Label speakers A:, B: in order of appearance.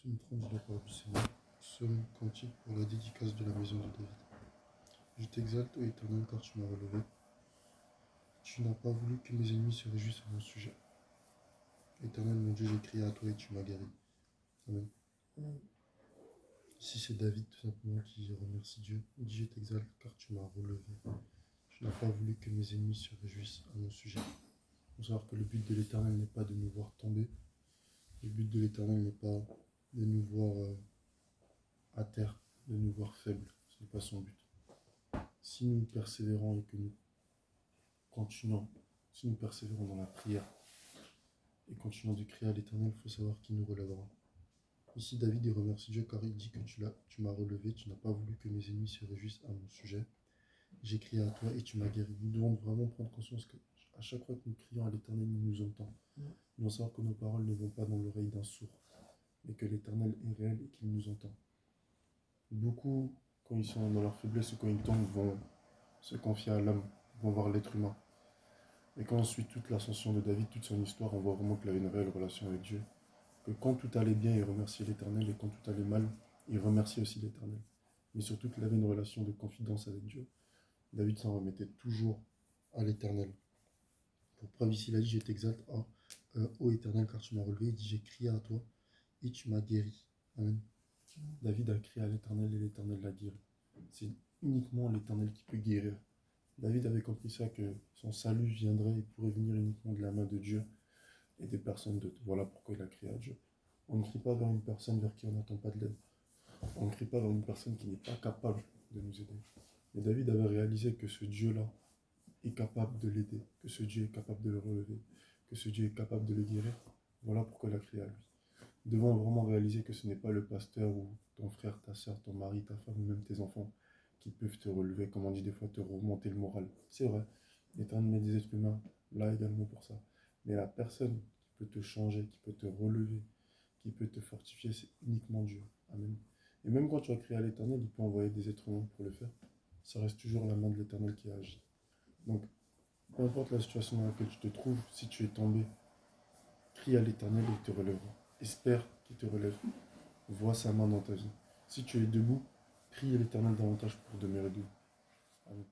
A: Psaume 30 de la part du Seigneur, psaume cantique pour la dédicace de la maison de David. Je t'exalte, ô Éternel, car tu m'as relevé. Tu n'as pas voulu que mes ennemis se réjouissent à mon sujet. Éternel, mon Dieu, j'ai crié à toi et tu m'as guéri. Amen. Ici, c'est David, tout simplement, qui remercie Dieu. Il dit, je t'exalte, car tu m'as relevé. Tu n'as pas voulu que mes ennemis se réjouissent à mon sujet. Il faut savoir que le but de l'Éternel n'est pas de nous voir tomber. Le but de l'Éternel n'est pas de nous voir à terre, de nous voir faibles. Ce n'est pas son but. Si nous persévérons et que nous continuons, si nous persévérons dans la prière et continuons de crier à l'Éternel, il faut savoir qu'il nous relèvera. Ici, David il remercie Dieu car il dit que tu m'as relevé, tu n'as pas voulu que mes ennemis se réjouissent à mon sujet. J'ai crié à toi et tu m'as guéri. Nous devons vraiment prendre conscience que à chaque fois que nous crions à l'Éternel, il nous entend. Nous devons savoir que nos paroles ne vont pas dans l'oreille d'un sourd, mais que l'Éternel est réel et qu'il nous entend. Beaucoup, quand ils sont dans leur faiblesse ou quand ils tombent, vont se confier à l'homme, vont voir l'être humain. Et quand on suit toute l'ascension de David, toute son histoire, on voit vraiment qu'il avait une réelle relation avec Dieu. Que quand tout allait bien, il remerciait l'Éternel, et quand tout allait mal, il remerciait aussi l'Éternel. Mais surtout qu'il avait une relation de confidence avec Dieu. David s'en remettait toujours à l'Éternel. Pour preuve ici, il a dit, je t'exalte, ô Éternel, car tu m'as relevé. Il dit, j'ai crié à toi et tu m'as guéri. Amen. David a crié à l'Éternel et l'Éternel l'a guéri. C'est uniquement l'Éternel qui peut guérir. David avait compris ça, que son salut viendrait et pourrait venir uniquement de la main de Dieu et des personnes d'autres. Voilà pourquoi il a crié à Dieu. On ne crie pas vers une personne vers qui on n'attend pas de l'aide. On ne crie pas vers une personne qui n'est pas capable de nous aider. Mais David avait réalisé que ce Dieu-là est capable de l'aider, que ce Dieu est capable de le relever, que ce Dieu est capable de le guérir. Voilà pourquoi il a crié à lui. Nous devons vraiment réaliser que ce n'est pas le pasteur ou ton frère, ta soeur, ton mari, ta femme ou même tes enfants qui peuvent te relever, comme on dit des fois, te remonter le moral. C'est vrai, l'Éternel met des êtres humains là également pour ça. Mais la personne qui peut te changer, qui peut te relever, qui peut te fortifier, c'est uniquement Dieu. Amen. Et même quand tu as crié à l'Éternel, il peut envoyer des êtres humains pour le faire. Ça reste toujours la main de l'Éternel qui agit. Donc, peu importe la situation dans laquelle tu te trouves, si tu es tombé, crie à l'Éternel et il te relèvera. Espère qu'il te relève. Vois sa main dans ta vie. Si tu es debout, prie à l'Éternel davantage pour demeurer debout. Amen.